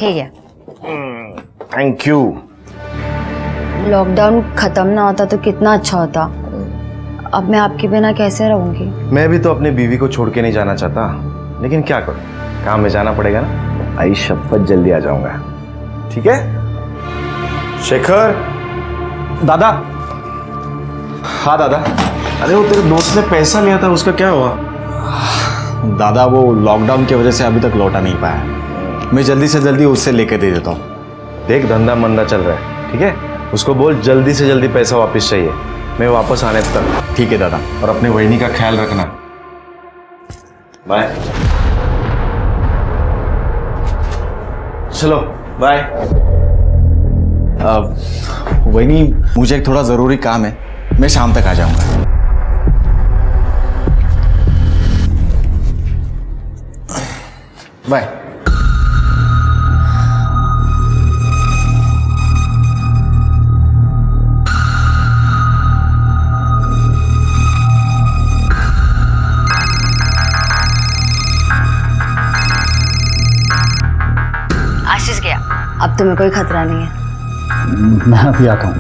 ठीक है। Thank you. Lockdown खत्म ना होता तो कितना अच्छा होता। अब मैं आपके बिना कैसे रहूंगी? मैं भी तो अपनी बीवी को छोड़ के नहीं जाना चाहता, लेकिन क्या करूं, काम में जाना पड़ेगा ना। आई शपथ जल्दी आ जाऊंगा, ठीक है? शेखर। दादा। हाँ दादा। अरे वो तेरे दोस्त ने पैसा लिया था, उसका क्या हुआ? दादा वो लॉकडाउन की वजह से अभी तक लौटा नहीं पाया। मैं जल्दी से जल्दी उससे लेके दे देता हूँ। देख धंधा मंदा चल रहा है, ठीक है? उसको बोल जल्दी से जल्दी पैसा वापस चाहिए, मैं वापस आने तक। ठीक है दादा। और अपने वहिनी का ख्याल रखना। बाय। चलो बाय। वही मुझे एक थोड़ा ज़रूरी काम है, मैं शाम तक आ जाऊंगा। बाय। आशीष गया, अब तुम्हें कोई खतरा नहीं है। मैं अभी आता हूँ।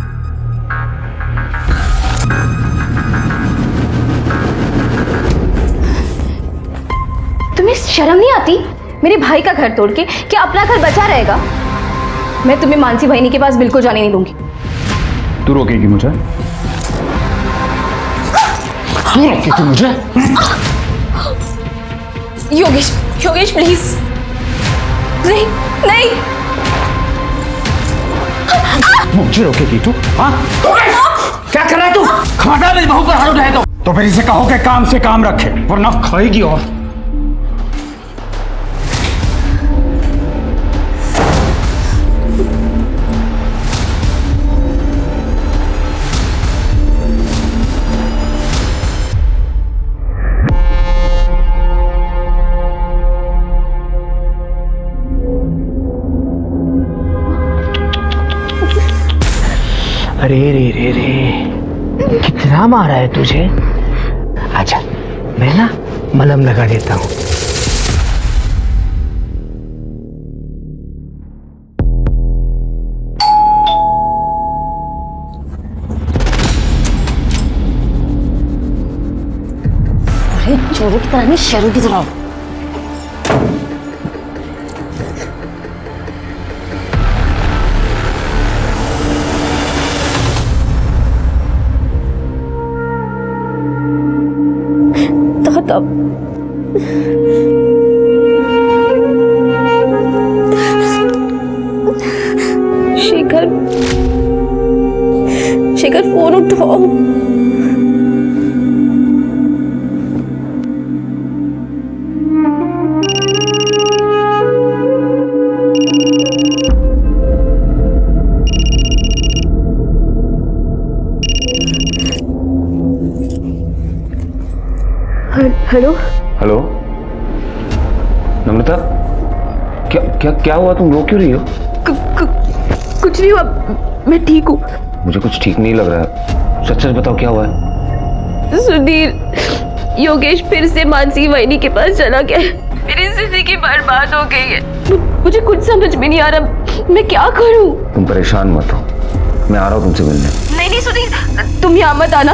तुम्हें शर्म नहीं आती? मेरे भाई का घर तोड़ के क्या अपना घर बचा रहेगा? मैं तुम्हें मानसी बहनी के पास बिल्कुल जाने नहीं दूंगी। तू रोकेगी मुझे? तू रोकेगी मुझे? योगेश, योगेश प्लीज। नहीं नहीं। मुझे रोकेगी तू? हाँ? क्या कर रहा है तू? खमाटा मेरी बहू पर हाथ उठाए तो फिर इसे कहो कि काम से काम रखे, वरना खाएगी। और अरे रे रे रे, कितना मारा है तुझे? अच्छा मैं ना मलहम लगा देता हूँ। अरे चोरों की तरह नहीं, शेरों की तरह। तब शेखर, शेखर फोन उठाओ। हेलो हेलो नम्रता, क्या क्या क्या हुआ? तुम रो क्यों रही हो? कुछ नहीं हुआ, मैं ठीक हूँ। मुझे कुछ ठीक नहीं लग रहा है, सच सच बताओ क्या हुआ है? सुधीर, योगेश फिर से मानसी वहिनी के पास चला गया है। मेरी जिंदगी बर्बाद हो गई है। मुझे कुछ समझ में नहीं आ रहा, मैं क्या करूँ? तुम परेशान मत हो, मैं आ रहा हूँ तुमसे मिलने। नहीं नहीं सुधीर, तुम यहाँ मत आना,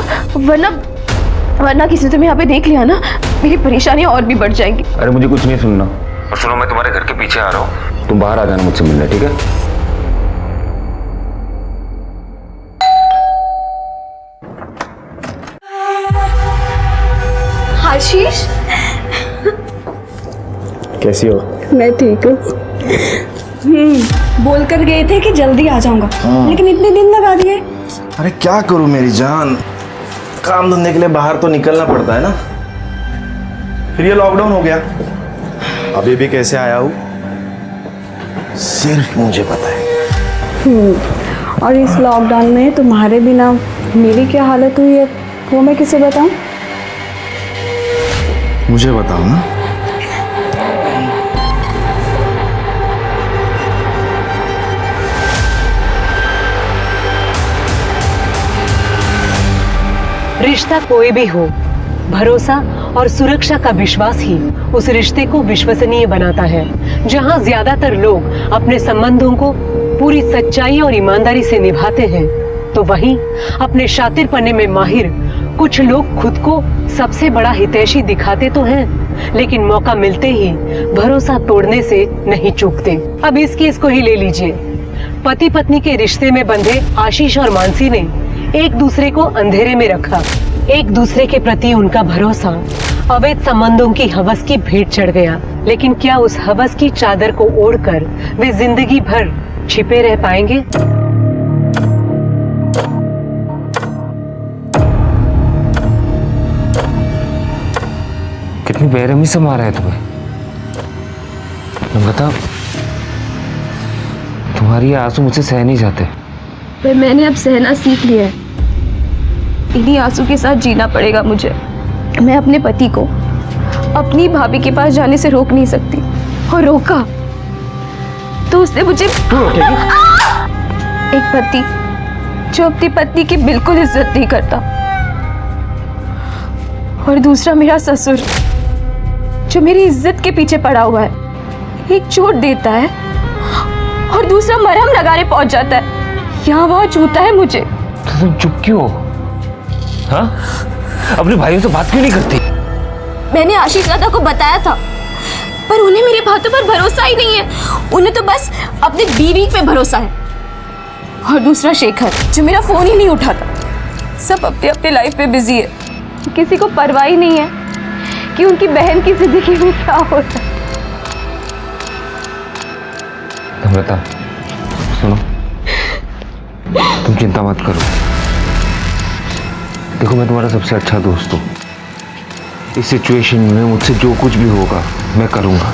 वरना किसी ने तुम्हें यहाँ पे देख लिया ना, मेरी परेशानियां और भी बढ़ जाएंगी। अरे मुझे कुछ नहीं सुनना। और सुनो, मैं तुम्हारे घर के पीछे आ रहा हूँ, तुम बाहर आ जाना मुझसे मिलने, ठीक है? आशीष, कैसी हो? मैं ठीक हूँ। बोल कर गए थे कि जल्दी आ जाऊंगा, लेकिन इतने दिन लगा दिए। अरे क्या करूं मेरी जान, काम धंधे के लिए बाहर तो निकलना पड़ता है ना। फिर ये लॉकडाउन हो गया, अभी भी कैसे आया हूँ सिर्फ मुझे पता है। और इस लॉकडाउन में तुम्हारे बिना मेरी क्या हालत हुई है वो मैं किसे बताऊं? मुझे बताओ ना। रिश्ता कोई भी हो, भरोसा और सुरक्षा का विश्वास ही उस रिश्ते को विश्वसनीय बनाता है। जहां ज्यादातर लोग अपने संबंधों को पूरी सच्चाई और ईमानदारी से निभाते हैं, तो वहीं अपने शातिरपने में माहिर कुछ लोग खुद को सबसे बड़ा हितैषी दिखाते तो हैं, लेकिन मौका मिलते ही भरोसा तोड़ने से नहीं चूकते। अब इस केस को ही ले लीजिए। पति पत्नी के रिश्ते में बंधे आशीष और मानसी ने एक दूसरे को अंधेरे में रखा। एक दूसरे के प्रति उनका भरोसा अवैध संबंधों की हवस की भेंट चढ़ गया। लेकिन क्या उस हवस की चादर को ओढ़कर वे जिंदगी भर छिपे रह पाएंगे? कितनी बेरहमी से मारा है तुम्हें। बता, तुम्हारी आंसू मुझसे सह नहीं जाते। पर मैंने अब सहना सीख लिया है। इन्हीं आंसू के साथ जीना पड़ेगा मुझे। मैं अपने पति को अपनी भाभी के पास जाने से रोक नहीं सकती, और रोका तो उससे मुझे एक पति जो अपनी पत्नी की बिल्कुल इज्जत नहीं करता, और दूसरा मेरा ससुर जो मेरी इज्जत के पीछे पड़ा हुआ है। एक चोट देता है और दूसरा मरहम लगाने पहुंच जाता है। यहाँ वहाँ छूता है मुझे। तो तुम चुप क्यों हो? हाँ, अपने भाइयों से बात क्यों नहीं करती? मैंने आशीष दादा को बताया था, पर उन्हें मेरी बातों पर भरोसा ही नहीं है। उन्हें तो बस अपनी बीवी पे भरोसा है। और दूसरा शेखर जो मेरा फोन ही नहीं उठाता। सब अपने अपने लाइफ में बिजी है। किसी को परवाह ही नहीं है कि उनकी बहन की जिंदगी में क्या होता है। नम्रता, सुनो, तुम चिंता मत करो। देखो, मैं तुम्हारा सबसे अच्छा दोस्त हूँ। इस सिचुएशन में मुझसे जो कुछ भी होगा मैं करूँगा।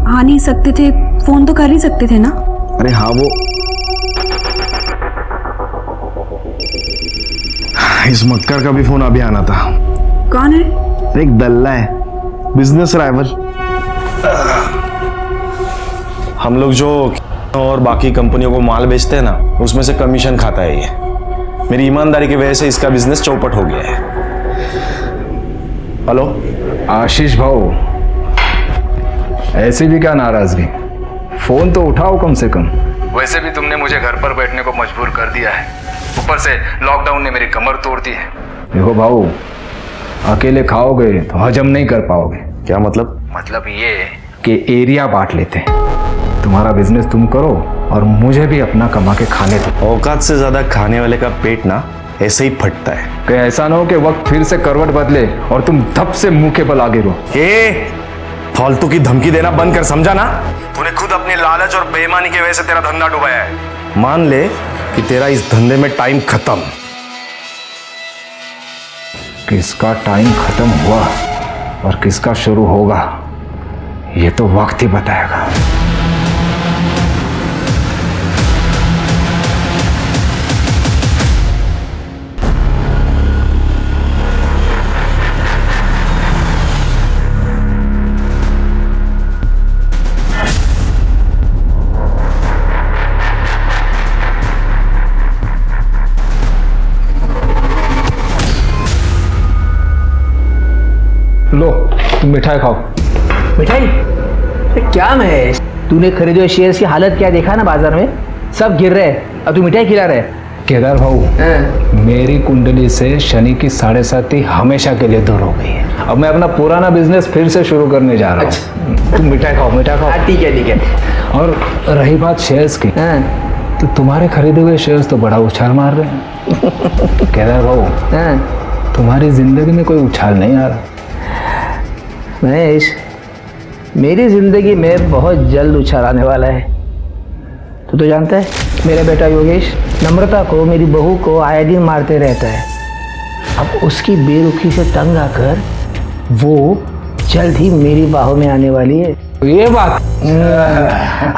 आ नहीं सकते थे, फोन तो कर ही सकते थे ना। अरे हाँ, वो इस मक्कर का भी फोन अभी आना था। कौन है? एक दल्ला है, बिजनेस राइवल। हम लोग जो और बाकी कंपनियों को माल बेचते हैं ना, उसमें से कमीशन खाता है ये। मेरी ईमानदारी की वजह से इसका बिजनेस चौपट हो गया है। हेलो आशीष भाऊ, ऐसी भी क्या नाराजगी? फोन तो उठाओ कम से कम। वैसे भी तुमने मुझे घर पर बैठने को मजबूर कर दिया है। ऊपर से लॉकडाउन ने मेरी कमर तोड़ दी है। देखो भाऊ, अकेले खाओगे तो हजम नहीं कर पाओगे। क्या मतलब? मतलब ये कि एरिया बांट लेते हैं। तुम्हारा बिजनेस तुम करो और मुझे भी अपना कमा के खाने दो। औकात से ज्यादा खाने वाले का पेट ना ऐसे ही फटता है। कहीं ऐसा ना हो कि वक्त फिर से करवट बदले और तुम धप से मुंह के बल आगे रहो। फालतू की धमकी देना बंद कर, समझा ना? तूने खुद अपनी लालच और बेईमानी की वजह से तेरा धंधा डुबाया है। मान ले कि तेरा इस धंधे में टाइम खत्म। किसका टाइम खत्म हुआ और किसका शुरू होगा, ये तो वक्त ही बताएगा। लो, तुम मिठाई खाओ। मिठाई? अरे क्या महेश, तूने खरीदे हुए शेयर्स की हालत क्या देखा ना बाजार में? सब गिर रहे हैं और तू मिठाई खिला रहे। केदार भाऊ, मेरी कुंडली से शनि की 7.5 हमेशा के लिए दूर हो गई है। अब मैं अपना पुराना बिजनेस फिर से शुरू करने जा रहा हूँ। तुम मिठाई खाओ, मिठाई खाओ। ठीक है ठीक है। और रही बात शेयर्स की, तो तुम्हारे खरीदे हुए शेयर्स तो बड़ा उछाल मार रहे हैं। केदार भाऊ, तुम्हारी जिंदगी में कोई उछाल नहीं आ रहा। महेश, मेरी जिंदगी में बहुत जल्द उछाल आने वाला है। तो जानता है, मेरा बेटा योगेश नम्रता को, मेरी बहू को आए दिन मारते रहता है। अब उसकी बेरुखी से तंग आकर वो जल्द ही मेरी बाहों में आने वाली है। ये बात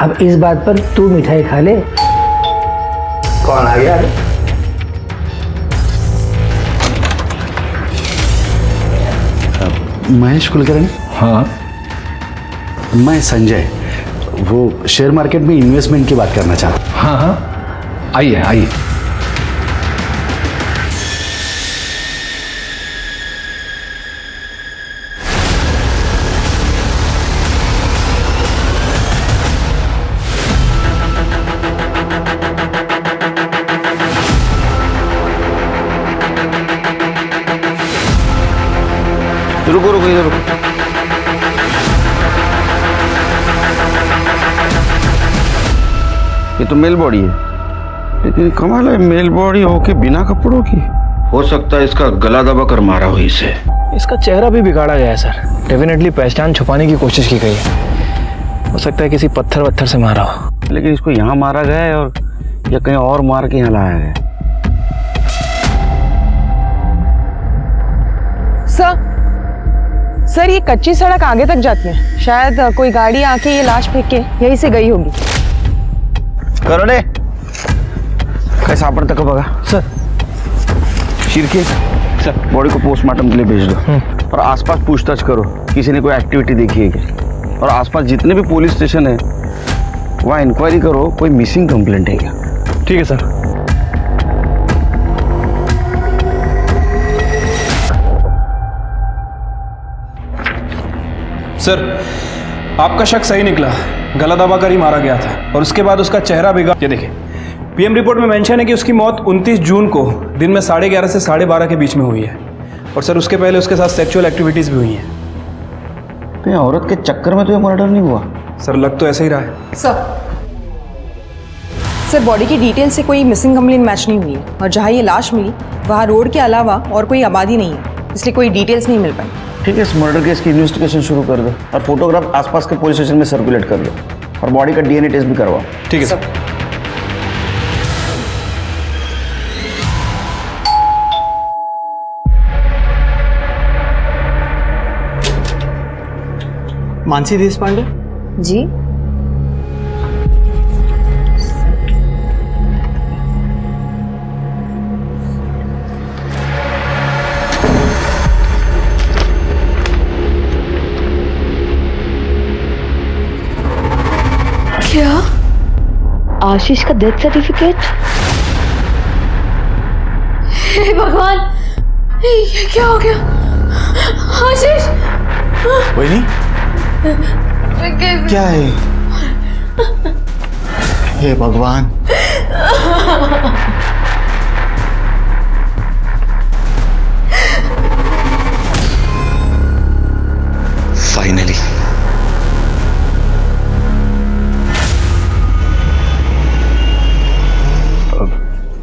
अब इस बात पर तू मिठाई खा ले। कौन आ गया? महेश कुलकर्णी। हाँ, मैं संजय, वो शेयर मार्केट में इन्वेस्टमेंट की बात करना चाहता हूँ। हाँ हाँ, आइए आइए। इधर रुको। ये तो मेल बॉडी है, लेकिन कमाल है, मेल बॉडी होके बिना कपड़ों की। हो सकता है इसका गला दबा कर मारा हो इसे। इसका चेहरा भी बिगाड़ा गया है सर। डेफिनेटली पहचान छुपाने की कोशिश की गई है। हो सकता है किसी पत्थर वत्थर से मारा हो। लेकिन इसको यहाँ मारा गया है और या कहीं और मार के यहाँ लाया है। सर ये कच्ची सड़क आगे तक जाती है, शायद कोई गाड़ी आके ये लाश फेंक के यहीं से गई होगी। करोड़े कैसा सापड़ता का बगा सर। शिरके सर, बॉडी को पोस्टमार्टम के लिए भेज दो और आसपास पूछताछ करो, किसी ने कोई एक्टिविटी देखी है क्या। और आसपास जितने भी पुलिस स्टेशन है वहाँ इंक्वायरी करो, कोई मिसिंग कंप्लेंट है क्या। ठीक है सर। सर, आपका शक सही निकला। गला दबाकर ही मारा गया था और उसके बाद उसका चेहरा बिगड़ा। ये देखिए, पीएम रिपोर्ट में मेंशन है कि उसकी मौत 29 जून को दिन में 11:30 से 12:30 के बीच में हुई है। और सर उसके पहले उसके साथ सेक्सुअल एक्टिविटीज़ भी हुई हैं। तो ये औरत के चक्कर में तो ये मर्डर नहीं हुआ। सर लग तो ऐसा ही रहा है। सर बॉडी की डिटेल से कोई मिसिंग कंप्लेंट मैच नहीं हुई है और जहाँ ये लाश मिली वहाँ रोड के अलावा और कोई आबादी नहीं है, इसलिए कोई डिटेल्स नहीं मिल पाई। ठीक है, इस मर्डर केस की इन्वेस्टिगेशन शुरू कर दो और फोटोग्राफ आसपास के पुलिस स्टेशन में सर्कुलेट कर दो और बॉडी का डीएनए टेस्ट भी करवाओ। ठीक है सर। मानसी देशपांडे जी। क्या? आशीष का डेथ सर्टिफिकेट? हे भगवान, ये क्या हो गया? आशीष, वही क्या है? हे भगवान, फाइनली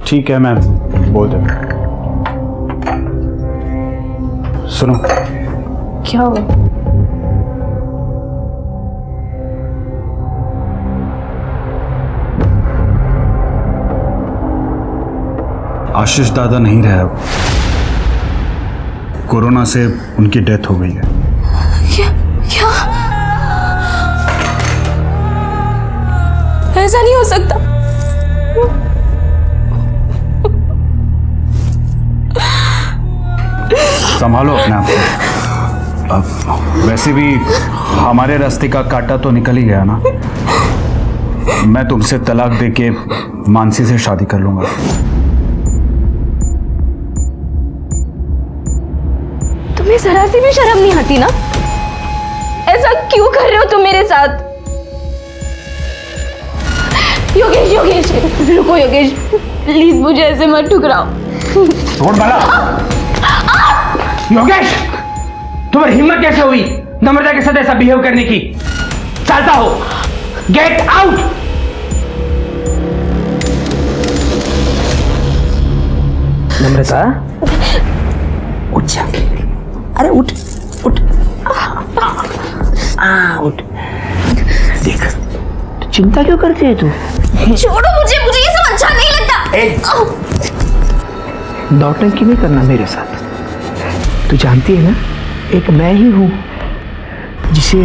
ठीक है मैम, बोल दे। सुनो, क्या हुआ? आशीष दादा नहीं रहे अब। कोरोना से उनकी डेथ हो गई है। क्या? क्या? ऐसा नहीं हो सकता। संभालो अपने आप को। अब वैसे भी हमारे रास्ते का कांटा तो निकल ही गया ना। मैं तुमसे तलाक देके मानसी से शादी कर लूंगा। तुम्हें जरा सी भी शर्म नहीं आती ना? ऐसा क्यों कर रहे हो तुम मेरे साथ? योगेश, योगेश, रुको योगेश, प्लीज मुझे ऐसे मत ठुकराओ। छोड़ बाला। योगेश, तुम्हारी हिम्मत कैसे हुई नम्रता के साथ ऐसा बिहेव करने की? चलता हो, गेट आउट। नम्रता, उठ जा। अरे उठ उठ, उठ। देख, तो चिंता क्यों करती है तू? छोड़ो मुझे, मुझे ये सब अच्छा नहीं लगता। नौटंकी नहीं करना मेरे साथ। तू जानती है ना, एक मैं ही हूं जिसे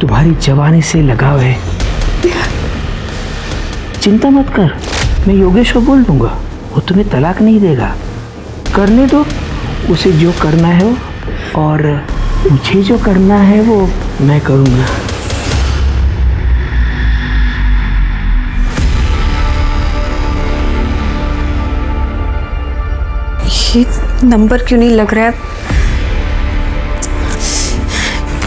तुम्हारी जवानी से लगाव है। चिंता मत कर, मैं योगेश को बोल दूंगा, वो तुम्हें तलाक नहीं देगा। करने दो उसे जो करना है वो, और मुझे जो करना है वो मैं करूंगा। ये नंबर क्यों नहीं लग रहा है?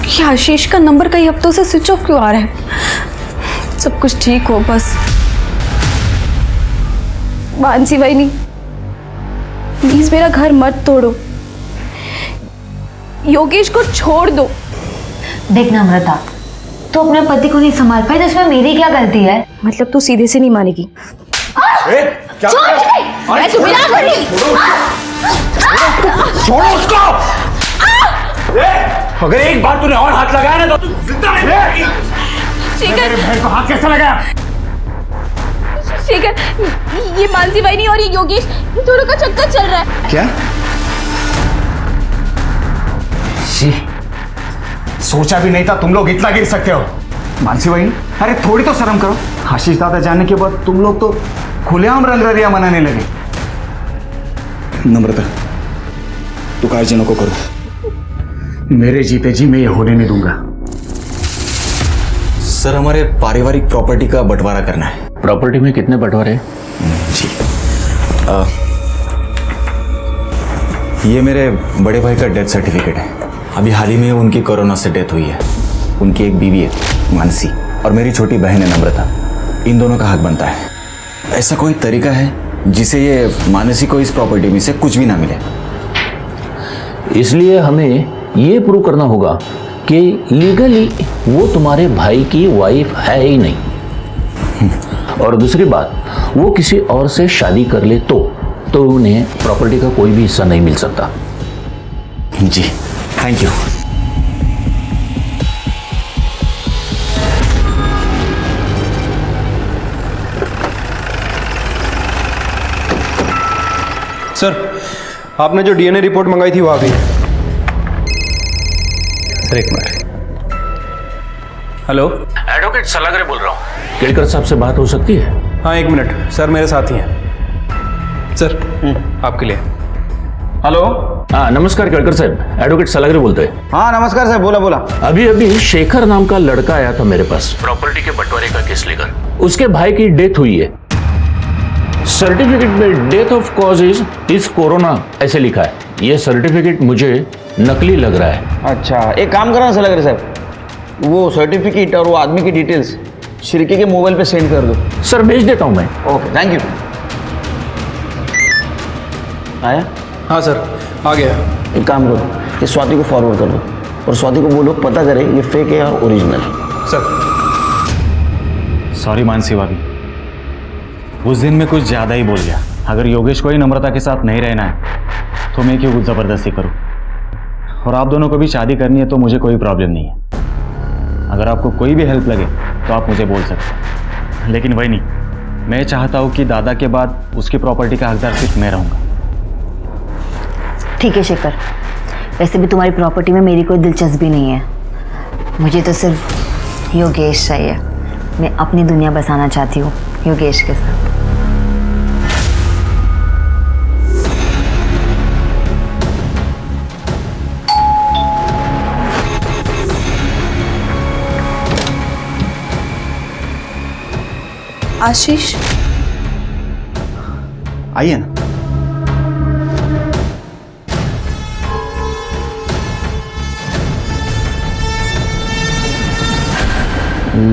ये आशीष का नंबर कई हफ्तों से स्विच ऑफ क्यों आ रहा है? सब कुछ ठीक हो बस। मानसी बहनी, प्लीज मेरा घर मत तोड़ो। योगेश को छोड़ दो। देख नम्रता, तू अपने पति को नहीं संभाल पाई तो इसमें मेरी क्या गलती है? मतलब तू सीधे से नहीं मानेगी? मैं तुम्हें ना करी। छोड़ो उसको। अगर एक बार तूने और हाथ लगाया ना तो तू जिंदा नहीं रहेगी। मेरे भाई को हाथ कैसे लगाया? शेखर, ये मानसी बहनी और ये योगेश, ये दोनों का चक्कर चल रहा है। क्या? जी, सोचा भी नहीं था तुम लोग इतना गिर सकते हो। मानसी बहनी, अरे थोड़ी तो शर्म करो। आशीष दादा जाने के बाद तुम लोग तो खुलेआम रंगरलिया मनाने लगे। नम्रता, तू काळजी नको करो। मेरे जीते जी मैं ये होने नहीं दूंगा। सर, हमारे पारिवारिक प्रॉपर्टी का बंटवारा करना है। प्रॉपर्टी में कितने बंटवारे? जी, ये मेरे बड़े भाई का डेथ सर्टिफिकेट है। अभी हाल ही में उनकी कोरोना से डेथ हुई है। उनकी एक बीवी है मानसी और मेरी छोटी बहन है नम्रता। इन दोनों का हक बनता है। ऐसा कोई तरीका है जिसे ये मानसी को इस प्रॉपर्टी में से कुछ भी ना मिले? इसलिए हमें ये प्रूव करना होगा कि लीगली वो तुम्हारे भाई की वाइफ है ही नहीं। और दूसरी बात, वो किसी और से शादी कर ले तो उन्हें प्रॉपर्टी का कोई भी हिस्सा नहीं मिल सकता। जी, थैंक यू। सर, आपने जो डीएनए रिपोर्ट मंगाई थी वो आ गई है। सर एक मिनट। हेलो, एडवोकेट सलागरे बोल रहा हूँ। केड़कर साहब से बात हो सकती है? हाँ एक मिनट सर, मेरे साथ ही हैं। सर आपके लिए। हेलो। हाँ नमस्कार केड़कर साहब, एडवोकेट सलागरे बोलते हैं। हाँ नमस्कार साहब, बोला बोला। अभी शेखर नाम का लड़का आया था मेरे पास प्रॉपर्टी के बंटवारे का केस लेकर। उसके भाई की डेथ हुई है। सर्टिफिकेट में death of cause is corona ऐसे लिखा है। ये सर्टिफिकेट मुझे नकली लग रहा है। अच्छा, एक काम करना सर लगे साहब, वो सर्टिफिकेट और वो आदमी की डिटेल्स शिरके के मोबाइल पे सेंड कर दो। सर भेज देता हूँ मैं। Okay, thank you. आया? हाँ सर, आ गया। एक काम करो, ये स्वाति को फॉरवर्ड कर दो और स्वाति को बोलो पता करे ये फेक है और ओरिजिनल। सर सॉरी मानसी भाभी, उस दिन मैं कुछ ज़्यादा ही बोल गया। अगर योगेश को ही नम्रता के साथ नहीं रहना है तो मैं क्यों कुछ ज़बरदस्ती करूं? और आप दोनों को भी शादी करनी है तो मुझे कोई प्रॉब्लम नहीं है। अगर आपको कोई भी हेल्प लगे तो आप मुझे बोल सकते हैं, लेकिन वही नहीं, मैं चाहता हूं कि दादा के बाद उसकी प्रॉपर्टी का हकदार सिर्फ मैं रहूंगा। ठीक है शेखर, वैसे भी तुम्हारी प्रॉपर्टी में मेरी कोई दिलचस्पी नहीं है। मुझे तो सिर्फ योगेश चाहिए। मैं अपनी दुनिया बसाना चाहती हूँ योगेश के साथ। आशीष, आइए ना।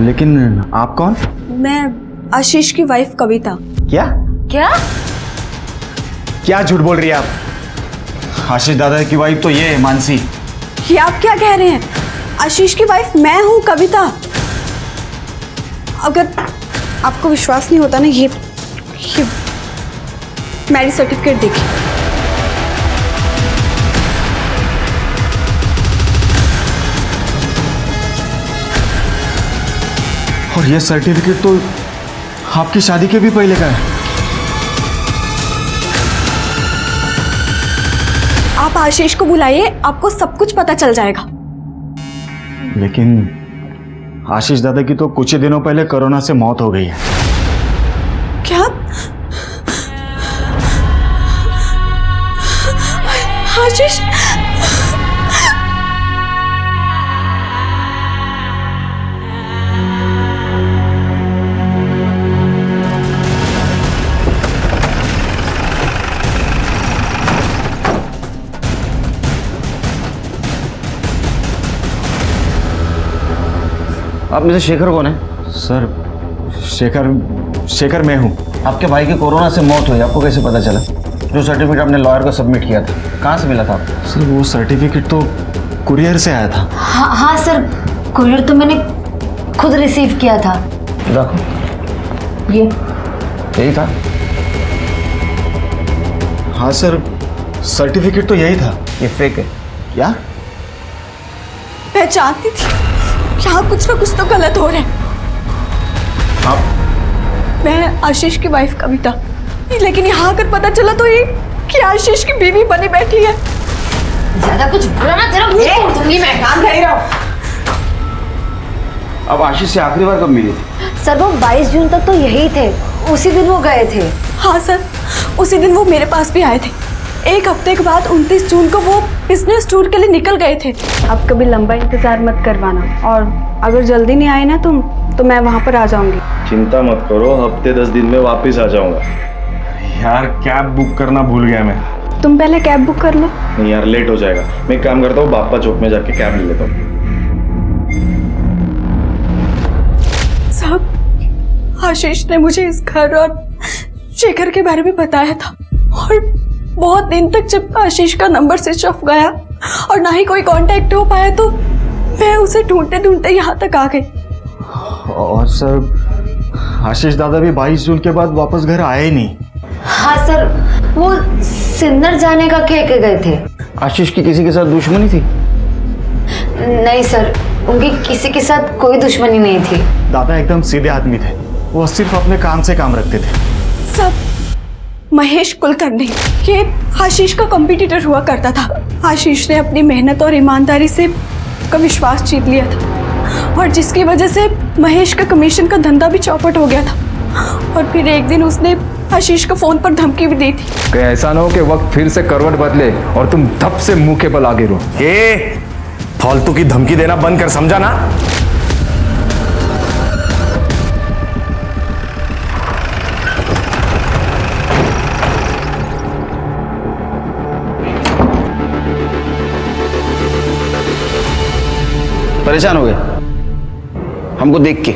लेकिन आप कौन? मैं आशीष की वाइफ कविता। क्या क्या? क्या झूठ बोल रही है आप? आशीष दादा की वाइफ तो ये है मानसी। ये आप क्या कह रहे हैं? आशीष की वाइफ मैं हूँ कविता। अगर आपको विश्वास नहीं होता ना, ये मैरिज सर्टिफिकेट देखिए। और ये सर्टिफिकेट तो आपकी शादी के भी पहले का है। आप आशीष को बुलाइए, आपको सब कुछ पता चल जाएगा। लेकिन आशीष दादा की तो कुछ ही दिनों पहले कोरोना से मौत हो गई है। क्या? आशीष? आप में से शेखर कौन है? सर शेखर मैं हूँ। आपके भाई की कोरोना से मौत हुई, आपको कैसे पता चला? जो सर्टिफिकेट आपने लॉयर को सबमिट किया था, कहाँ से मिला था आपको? सर वो सर्टिफिकेट तो कुरियर से आया था। हाँ सर, कुरियर तो मैंने खुद रिसीव किया था। देखो ये यही था। हाँ सर, सर्टिफिकेट तो यही था। ये फेक है क्या? मैं जानती थी यहाँ कुछ ना कुछ तो गलत हो रहा है। मैं आशीष की वाइफ कविता, लेकिन यहाँ आकर पता चला तो ये कि आशीष की बीवी बनी बैठी है। ज्यादा कुछ बुरा ना, तेरा मुंह तोड़ दूंगी मैं। काम कर ही रहो। अब आशीष से आखिरी बार कब मिली थी? सर वो 22 जून तक तो यही थे, उसी दिन वो गए थे। हाँ सर, उसी दिन वो मेरे पास भी आए थे। एक हफ्ते के बाद 29 जून को वो बिजनेस टूर के लिए निकल गए थे। अब कभी लंबा इंतजार मत करवाना, और अगर जल्दी नहीं आए ना तुम तो मैं वहाँ पर आ जाऊंगी। चिंता मत करो, हफ्ते 10 दिन में वापस आ जाऊंगा। यार कैब बुक करना भूल गया मैं। तुम पहले कैब बुक कर लो। नहीं यार, लेट हो जाएगा। मैं एक काम करता हूँ, बाप्पा चौक में जाके कैब ले लेता हूँ। साहब, आशीष ने मुझे इस घर और शेखर के बारे में बताया था, और बहुत दिन तक जब आशीष का नंबर स्विच ऑफ गया और ना ही कोई कांटेक्ट हो पाया, तो मैं उसे ढूंढते ढूंढते यहाँ तक आ गई। और सर आशीष दादा भी 22 जून के बाद वापस घर आए ही नहीं। हाँ सर, वो सिन्नर जाने का कह के गए थे। आशीष की किसी के साथ दुश्मनी थी? नहीं सर, उनकी किसी के साथ कोई दुश्मनी नहीं थी। दादा एकदम सीधे आदमी थे, वो सिर्फ अपने काम से काम रखते थे। सब महेश कुलकर्णी, ये आशीष का कॉम्पिटिटर हुआ करता था। आशीष ने अपनी मेहनत और ईमानदारी से का विश्वास जीत लिया था, और जिसकी वजह से महेश का कमीशन का धंधा भी चौपट हो गया था। और फिर एक दिन उसने आशीष को फोन पर धमकी भी दी थी कि ऐसा ना हो कि वक्त फिर से करवट बदले और तुम धप से मुंह के बल आगे रो। फालतू की धमकी देना बंद कर, समझा ना? परेशान हो गए हमको देख के?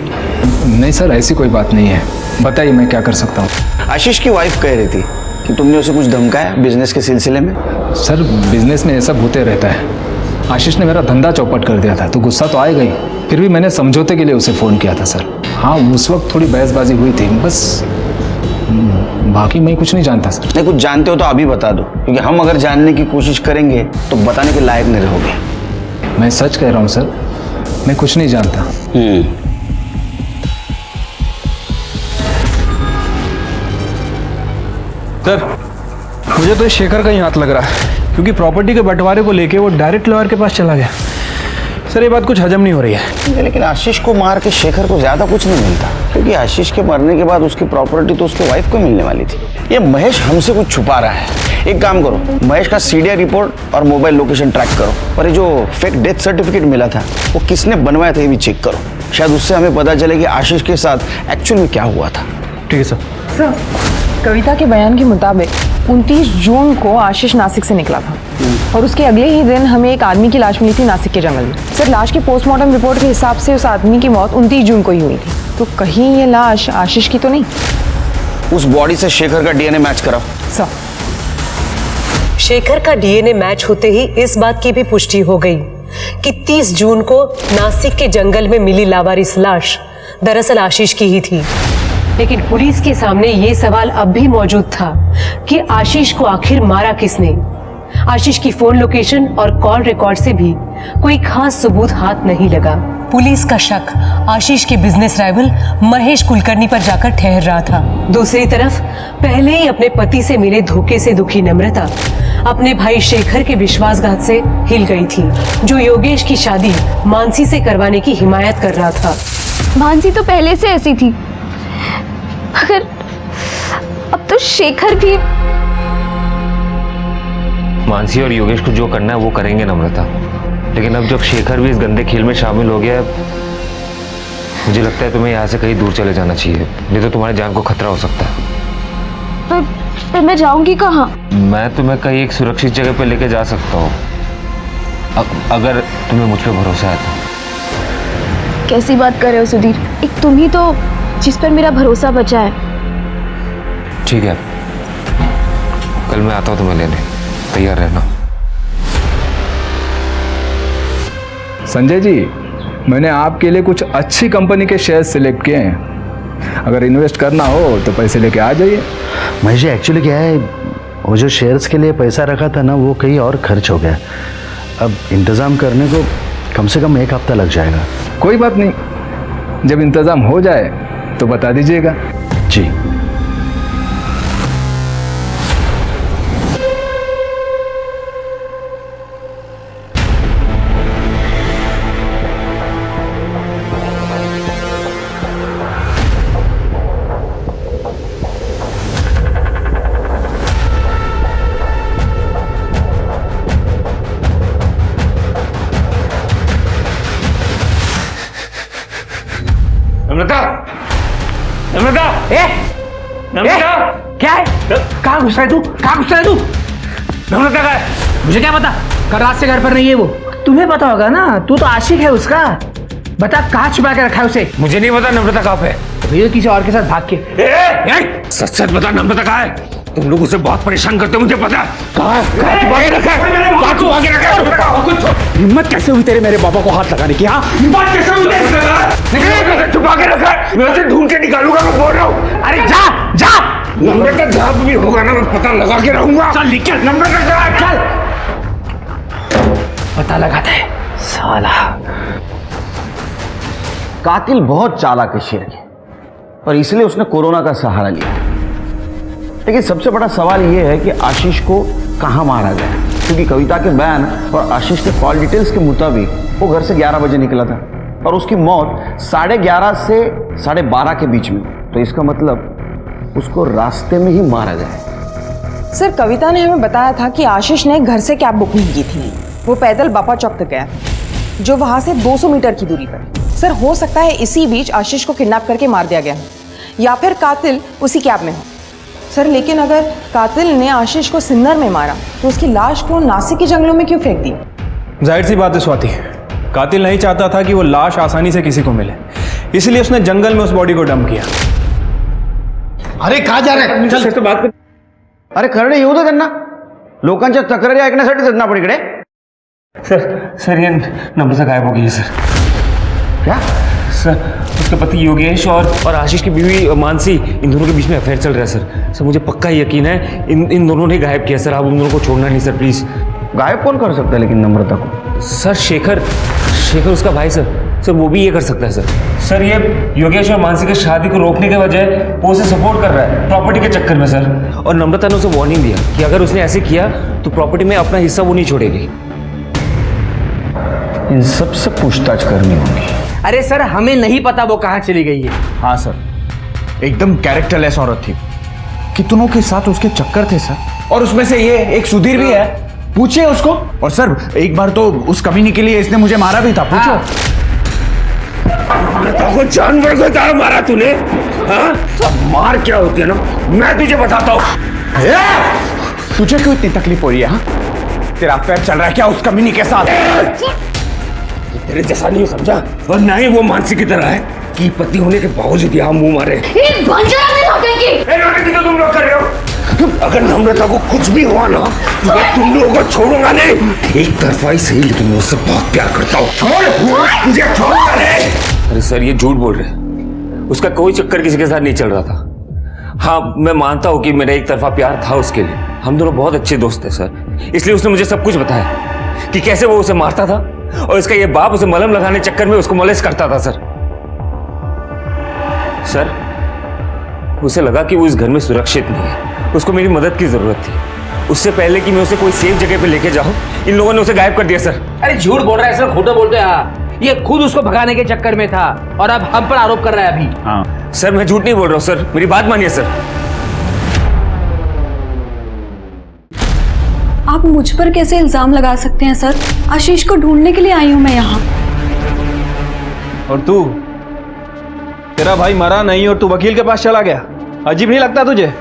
नहीं सर, ऐसी कोई बात नहीं है, बताइए मैं क्या कर सकता हूँ। आशीष की वाइफ कह रही थी कि तुमने उसे कुछ धमकाया बिजनेस के सिलसिले में। सर बिजनेस में ये सब होते रहता है। आशीष ने मेरा धंधा चौपट कर दिया था तो गुस्सा तो आएगा ही, फिर भी मैंने समझौते के लिए उसे फ़ोन किया था सर। हाँ उस वक्त थोड़ी बहसबाजी हुई थी बस, बाकी मैं कुछ नहीं जानता सर। नहीं, कुछ जानते हो तो अभी बता दो, क्योंकि हम अगर जानने की कोशिश करेंगे तो बताने के लायक नहीं रहोगे। मैं सच कह रहा हूँ सर, मैं कुछ नहीं जानता। सर मुझे तो शेखर का ही हाथ लग रहा है, क्योंकि प्रॉपर्टी के बंटवारे को लेके वो डायरेक्ट लॉयर के पास चला गया। सर ये बात कुछ हजम नहीं हो रही है। लेकिन आशीष को मार के शेखर को ज्यादा कुछ नहीं मिलता, क्योंकि आशीष के मरने के बाद उसकी प्रॉपर्टी तो उसके वाइफ को मिलने वाली थी। ये महेश हमसे कुछ छुपा रहा है। एक काम करो, महेश का सीडीआर रिपोर्ट और मोबाइल लोकेशन ट्रैक करो, और ये जो फेक डेथ सर्टिफिकेट मिला था वो किसने बनवाया था ये भी चेक करो। शायद उससे हमें पता चले कि आशीष के साथ एक्चुअल में क्या हुआ था। ठीक है सर। सर, कविता के बयान के मुताबिक 29 जून को आशीष नासिक से निकला था, और उसके अगले ही दिन हमें एक आदमी की लाश मिली थी नासिक के जंगल में। सर लाश की पोस्टमार्टम रिपोर्ट के हिसाब से उस आदमी की मौत 29 जून को ही हुई थी, तो कहीं ये लाश आशीष की तो नहीं? उस बॉडी से शेखर का डीएनए मैच कराओ। सर शेखर का डीएनए मैच होते ही इस बात की भी पुष्टि हो गई कि 30 जून को नासिक के जंगल में मिली लावारिस लाश दरअसल आशीष की ही थी। लेकिन पुलिस के सामने ये सवाल अब भी मौजूद था कि आशीष को आखिर मारा किसने। आशीष की फोन लोकेशन और कॉल रिकॉर्ड से भी कोई खास सबूत हाथ नहीं लगा। पुलिस का शक आशीष के बिजनेस राइवल महेश कुलकर्णी पर जाकर ठहर रहा था। दूसरी तरफ पहले ही अपने पति से मिले धोखे से दुखी नम्रता अपने भाई शेखर के विश्वासघात से हिल गई थी, जो योगेश की शादी मानसी से करवाने की हिमायत कर रहा था। मानसी तो पहले से ऐसी थी, मगर अब तो शेखर भी। मानसी और योगेश को जो करना है वो करेंगे नम्रता, लेकिन अब जब शेखर भी इस गंदे खेल में शामिल हो गया है, मुझे लगता है तुम्हें यहाँ से कहीं दूर चले जाना चाहिए, नहीं तो तुम्हारी जान को खतरा हो सकता है। पर मैं जाऊंगी कहाँ? मैं तुम्हें कहीं एक सुरक्षित जगह पर लेके जा सकता हूँ, अगर तुम्हें मुझ पर भरोसा है तो। कैसी बात कर रहे हो सुधीर? एक तुम ही तो जिस पर मेरा भरोसा बचा है। ठीक है, कल मैं आता हूँ तुम्हें लेने, तैयार रहना। संजय जी, मैंने आपके लिए कुछ अच्छी कंपनी के शेयर सिलेक्ट किए हैं। अगर इन्वेस्ट करना हो तो पैसे लेके आ जाइए। महेश जी, एक्चुअली क्या है, वो जो शेयर्स के लिए पैसा रखा था ना, वो कहीं और खर्च हो गया। अब इंतज़ाम करने को कम से कम 1 हफ्ता लग जाएगा। कोई बात नहीं, जब इंतज़ाम हो जाए तो बता दीजिएगा। जी। नम्रता, नम्रता, नम्रता, क्या है? कहाँ घुस रहा है तू? कहाँ घुस रहा है तू? नम्रता का है? मुझे क्या पता? कल रात से घर पर नहीं है वो। तुम्हें पता होगा ना, तू तो आशिक है उसका। बता कहाँ छुपा के रखा है उसे? मुझे नहीं पता नम्रता कहाँ पे है। भैया किसी और के साथ भाग के। सच सच बता नम्रता कहाँ है? तुम लोग उसे बहुत परेशान करते हो, मुझे पता है। कहाँ छुपा के रखा है? कहाँ छुपा के रखा है? हिम्मत कैसे हुई तेरे मेरे बाबा को हाथ लगाने की? हाँ, हिम्मत कैसे हुई? छुपा के रखा है? मैं उसे ढूंढ के निकालूंगा, मैं बोल रहा हूँ। अरे जा जा। नम्रता जहाँ भी होगा ना, मैं पता लगा के रहूंगा। चल निकल। नम्रता कहाँ है? चल पता लगाता है साला। कातिल बहुत चालाक है शेर के, और इसलिए उसने कोरोना का सहारा लिया। लेकिन सबसे बड़ा सवाल यह है कि आशीष को कहाँ मारा गया, क्योंकि कविता के बयान और आशीष के कॉल डिटेल्स के मुताबिक वो घर से 11 बजे निकला था और उसकी मौत 11:30 से 12:30 के बीच में। तो इसका मतलब उसको रास्ते में ही मारा गया। सर कविता ने हमें बताया था कि आशीष ने घर से कैब बुकिंग की थी। वो पैदल बापा चौक तक गया, जो वहाँ से 200 मीटर की दूरी पर। सर हो सकता है इसी बीच आशीष को किडनैप करके मार दिया गया हो, या फिर कातिल उसी कैब में हो। सर लेकिन अगर कातिल ने आशीष को सिन्नर में मारा तो उसकी लाश को नासिक के जंगलों में क्यों फेंक दी? जाहिर सी बात है स्वाति, कातिल नहीं चाहता था कि वो लाश आसानी से किसी को मिले, इसलिए उसने जंगल में उस बॉडी को डंप किया। अरे कहा जा रहे हैं? चल तो बात कर। अरे करणे येऊ दे त्यांना, लोकांच्या तक्रारी ऐकण्यासाठी जगना पडीकडे। सर ये नम्रता गायब हो गई है सर। क्या सर? उसके पति योगेश और आशीष की बीवी मानसी, इन दोनों के बीच में अफेयर चल रहा है सर। सर मुझे पक्का यकीन है इन दोनों ने गायब किया सर। आप उन दोनों को छोड़ना नहीं सर, प्लीज। गायब कौन कर सकता है लेकिन नम्रता को? सर शेखर उसका भाई सर वो भी ये कर सकता है सर। ये योगेश और मानसी की शादी को रोकने के बजाय वो उसे सपोर्ट कर रहा है प्रॉपर्टी के चक्कर में सर। और नम्रता ने उसे वार्निंग दिया कि अगर उसने ऐसे किया तो प्रॉपर्टी में अपना हिस्सा वो नहीं छोड़ेगी। इन सबसे पूछताछ करनी होगी। अरे सर हमें नहीं पता वो कहाँ चली गई है। हाँ सर, एकदम कैरेक्टरलेस औरत थी। कितनों के साथ उसके चक्कर थे सर, और उसमें से ये एक सुधीर भी है। पूछिए उसको। और सर एक बार तो उस कमीनी के लिए इसने मुझे मारा भी था, पूछो। को जानवर को तरह मारा तूने? हाँ? सब मार क्या होती है ना, मैं तुझे बताता हूँ। तुझे क्यों इतनी तकलीफ हो रही है? हाँ? तेरा अफेयर चल रहा है क्या उस कमीनी के साथ? तेरे जैसा नहीं समझा, और ना ही वो मानसी की तरह है कि पति होने के बावजूद यहाँ मुंह मारे। तो तुम लोग कर रहे हो। अगर नम्रता को कुछ भी हुआ ना तो मैं तुम लोगों को छोड़ूंगा नहीं। एक तरफा ही सही, लेकिन मैं उससे बहुत प्यार करता हूँ। छोड़ मुझे, छोड़ूंगा नहीं। अरे सर ये झूठ बोल रहे, उसका कोई चक्कर किसी के साथ नहीं चल रहा था। हाँ मैं मानता हूँ कि मेरा एक तरफा प्यार था उसके लिए, हम दोनों बहुत अच्छे दोस्त थे सर। इसलिए उसने मुझे सब कुछ बताया कि कैसे वो उसे मारता था और इसका ये बाप उसे मलहम लगाने चक्कर में उसको मोलेस्ट करता था सर। उसे लगा कि वो इस घर में सुरक्षित नहीं है, उसको मेरी मदद की जरूरत थी। उससे पहले कि मैं उसे कोई सेफ जगह पे लेके जाऊं, इन लोगों ने उसे गायब कर दिया सर। अरे झूठ बोल रहा है सर, खोटा बोलते हैं। ये खुद उसको भगाने के चक्कर में था और अब हम पर आरोप कर रहा है अभी। हाँ सर मैं झूठ नहीं बोल रहा हूँ सर, मेरी बात मानिए सर। आप मुझ पर कैसे इल्जाम लगा सकते हैं सर? आशीष को ढूंढने के लिए आई हूं मैं यहाँ। और तू, तेरा भाई मरा नहीं और तू वकील के पास चला गया, अजीब नहीं लगता तुझे?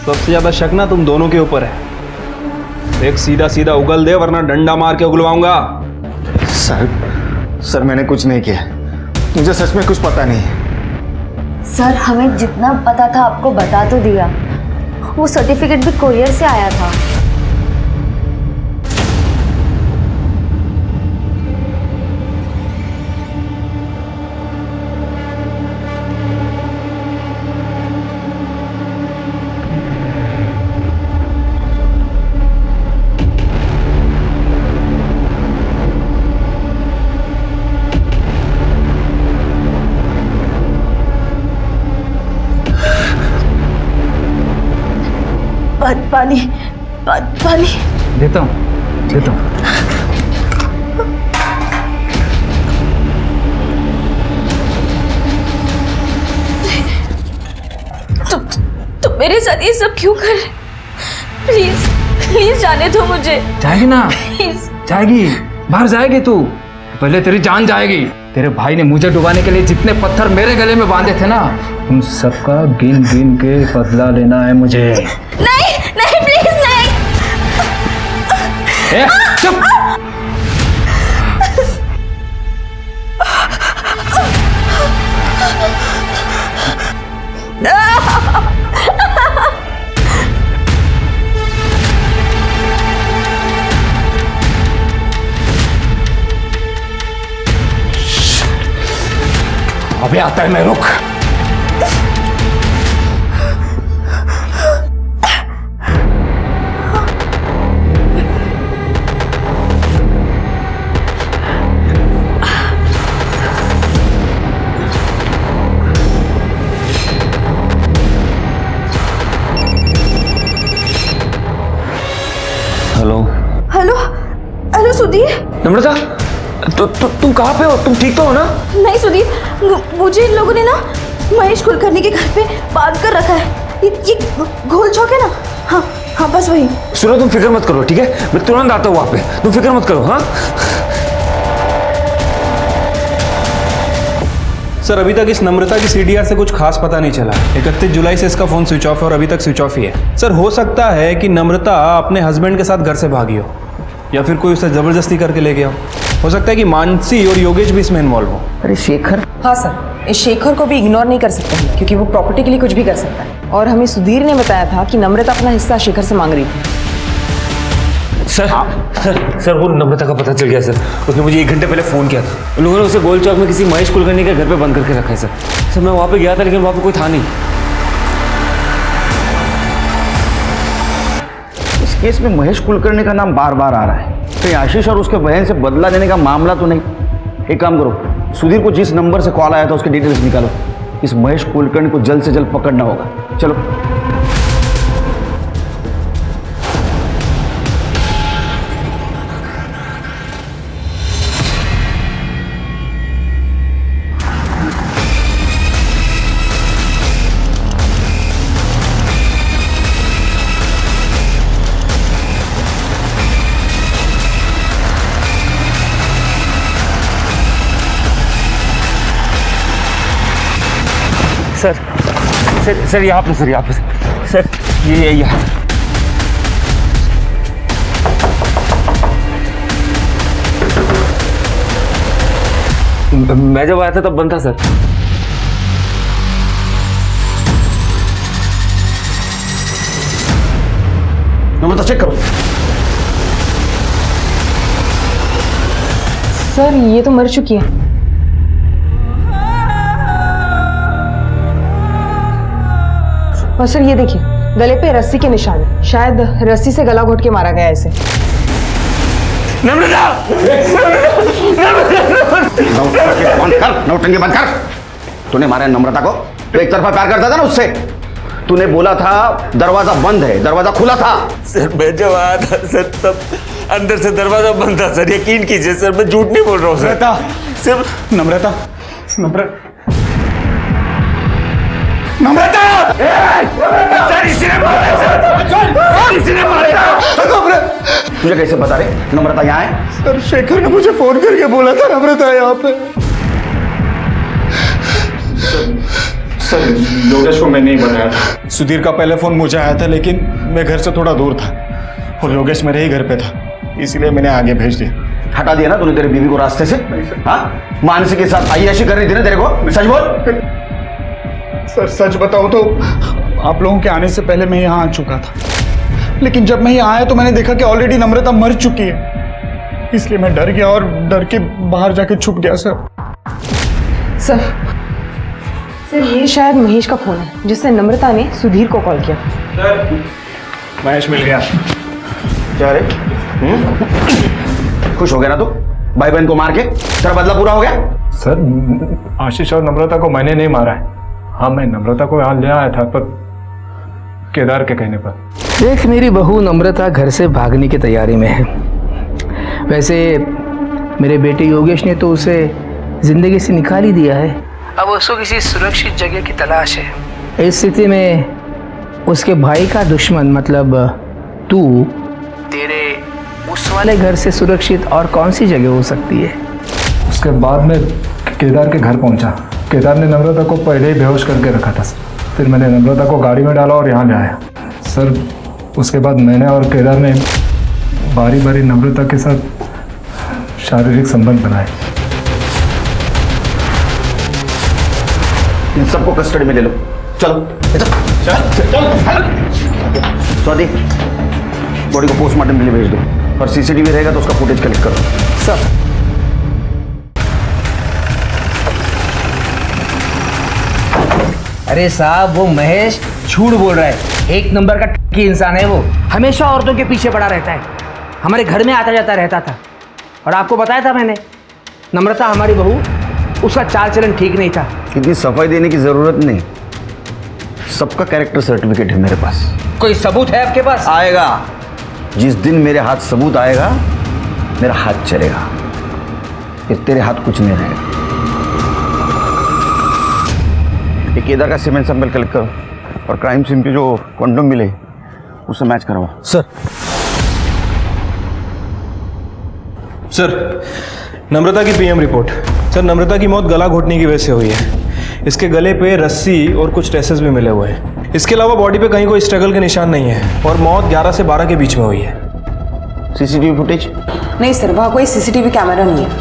सबसे ज्यादा शक ना तुम दोनों के ऊपर है। एक सीधा सीधा उगल दे वरना डंडा मार के उगलवाऊंगा। सर मैंने कुछ नहीं किया, मुझे सच में कुछ पता नहीं। सर हमें जितना पता था आपको बता तो दिया, वो सर्टिफिकेट भी कोरियर से आया था। पानी पानी देता हूँ देता हूँ। तुम मेरे साथ ये सब क्यों कर रहे? प्लीज प्लीज जाने दो मुझे। जाएगी ना? प्लीज जाएगी, बाहर जाएगी तू। पहले तेरी जान जाएगी। तेरे भाई ने मुझे डुबाने के लिए जितने पत्थर मेरे गले में बांधे थे ना, उन सबका गिन गिन के बदला लेना है मुझे। नहीं नहीं प्लीज नहीं। ए, चुप। अभी आता है, मैं रुक। Hello hello hello Sudhir. Namrata, तुम कहाँ पे हो? तुम ठीक तो हो ना? नहीं सुधीर, मुझे इन लोगों ने ना महेश कुलकर्णी के घर पे बांध कर रखा है। ये घोल चौक है ना? हाँ हाँ बस वही। सुनो, तुम फिक्र मत करो, ठीक है? मैं तुरंत आता हूँ वहाँ पे, तुम फिक्र मत करो। हाँ सर, अभी तक इस नम्रता की सीडीआर से कुछ खास पता नहीं चला। 31 जुलाई से इसका फोन स्विच ऑफ है और अभी तक स्विच ऑफ ही है। सर, हो सकता है कि नम्रता अपने हस्बैंड के साथ घर से भागी हो, या फिर कोई उसे जबरदस्ती करके ले गया हो सकता है कि मानसी और योगेश भी इसमें इन्वॉल्व हो। अरे शेखर? हाँ सर, इस शेखर को भी इग्नोर नहीं कर सकते हैं क्योंकि वो प्रॉपर्टी के लिए कुछ भी कर सकता है। और हमें सुधीर ने बताया था कि नम्रता अपना हिस्सा शेखर से मांग रही थी। सर वो नम्रता का पता चल गया सर। उसने मुझे 1 घंटे पहले फ़ोन किया था। उन लोगों ने उसे गोल चौक में किसी महेश कुलकर्णी के घर पे बंद करके रखा है सर। मैं वहाँ पे गया था लेकिन वहाँ पे कोई था नहीं। इस केस में महेश कुलकर्णी का नाम बार बार आ रहा है। कहीं आशीष और उसके बहन से बदला लेने का मामला तो नहीं? एक काम करो, सुधीर को जिस नंबर से कॉल आया था उसके डिटेल्स निकालो। इस महेश कुलकर्णी को जल्द से जल्द पकड़ना होगा। चलो। सर यहाँ पे सर ये यहाँ। मैं जब आया था तब बंद था सर। नम्रता चेक करो। सर ये तो मर चुकी है। और सर ये देखिए, गले पे रस्सी के निशान है। शायद रस्सी से गला घोट के मारा गया इसे। नम्रता! नौटंकी बंद कर। तूने मारा नम्रता को? तो एक तरफा प्यार करता था ना उससे। तूने बोला था दरवाजा बंद है, दरवाजा खुला था। सर मैं जब आया था सर तब अंदर से दरवाजा बंद था सर। यकीन कीजिए सर, मैं झूठ नहीं बोल रहा हूँ सर। सिर्फ नम्रता सर इसी ने मारा सर, इसी ने मारा। तुझे कैसे बता रहे नम्रता यहाँ है? सर शेखर ने मुझे फोन करके बोला था नम्रता यहाँ पे। सर योगेश को मैं नहीं बताया था। सुधीर का पहले फोन मुझे आया था लेकिन मैं घर से थोड़ा दूर था और योगेश मेरे ही घर पे था, इसीलिए मैंने आगे भेज दिया। हटा दिया ना तूने तेरे बीवी को रास्ते से? हाँ, मानसी के साथ आईयाशी करनी थी ना तेरे को? सच बोल। सर सच बताऊं तो आप लोगों के आने से पहले मैं यहाँ आ चुका था, लेकिन जब मैं यहाँ आया तो मैंने देखा कि ऑलरेडी नम्रता मर चुकी है, इसलिए मैं डर गया और डर के बाहर जाके छुप गया सर। सर ये शायद महेश का फोन है जिससे नम्रता ने सुधीर को कॉल किया। सर महेश मिल गया। क्या रे? खुश हो गया ना तू? भाई बहन को मार के तेरा बदला पूरा हो गया? सर आशीष और नम्रता को मैंने नहीं मारा है। हाँ, मैं नम्रता को यहाँ ले आया था, पर केदार के कहने पर। देख, मेरी बहू नम्रता घर से भागने की तैयारी में है। वैसे मेरे बेटे योगेश ने तो उसे जिंदगी से निकाल ही दिया है। अब उसको किसी सुरक्षित जगह की तलाश है। इस स्थिति में उसके भाई का दुश्मन मतलब तू तेरे उस वाले घर से सुरक्षित और कौन सी जगह हो सकती है? उसके बाद में केदार के घर पहुंचा। केदार ने नम्रता को पहले ही बेहोश करके रखा था। फिर मैंने नम्रता को गाड़ी में डाला और यहाँ ले आया। सर उसके बाद मैंने और केदार ने बारी बारी नम्रता के साथ शारीरिक संबंध बनाए। इन सबको कस्टडी में ले लो। चलो स्वाति, बॉडी को पोस्टमार्टम के लिए भेज दो और सीसीटीवी रहेगा तो उसका फुटेज कलेक्ट करो। सर अरे साहब, वो महेश झूठ बोल रहा है। एक नंबर का ठगी इंसान है वो। हमेशा औरतों के पीछे पड़ा रहता है। हमारे घर में आता जाता रहता था। और आपको बताया था मैंने, नम्रता हमारी बहू, उसका चाल चलन ठीक नहीं था। इतनी सफाई देने की जरूरत नहीं, सबका कैरेक्टर सर्टिफिकेट है मेरे पास। कोई सबूत है आपके पास? आएगा। जिस दिन मेरे हाथ सबूत आएगा, मेरा हाथ चलेगा, फिर तेरे हाथ कुछ नहीं रहेगा। एक केदार का सीमेंट सैंपल कलेक्ट करो और क्राइम सीन पे जो कॉन्डोम मिले उससे मैच करवाओ। सर नम्रता की पीएम रिपोर्ट। सर नम्रता की मौत गला घोटने की वजह से हुई है। इसके गले पे रस्सी और कुछ ट्रेसेस भी मिले हुए हैं। इसके अलावा बॉडी पे कहीं कोई स्ट्रगल के निशान नहीं है और मौत 11 से 12 के बीच में हुई है। CCTV footage? नहीं सर, वहाँ कोई सीसीटीवी कैमरा नहीं है।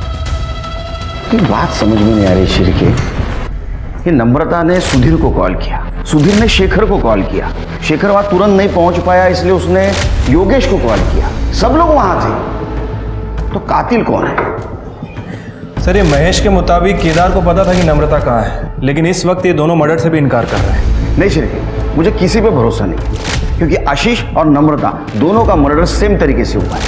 ये बात समझ में नहीं आ रही शिरके। ये नम्रता ने सुधीर को कॉल किया, सुधीर ने शेखर को कॉल किया, शेखर वहां तुरंत नहीं पहुंच पाया इसलिए उसने योगेश को कॉल किया। सब लोग वहां थे, तो कातिल कौन है? सर ये महेश के मुताबिक केदार को पता था कि नम्रता कहाँ है, लेकिन इस वक्त ये दोनों मर्डर से भी इनकार कर रहे हैं। नहीं शिरके, मुझे किसी पे भरोसा नहीं, क्योंकि आशीष और नम्रता दोनों का मर्डर सेम तरीके से हुआ है।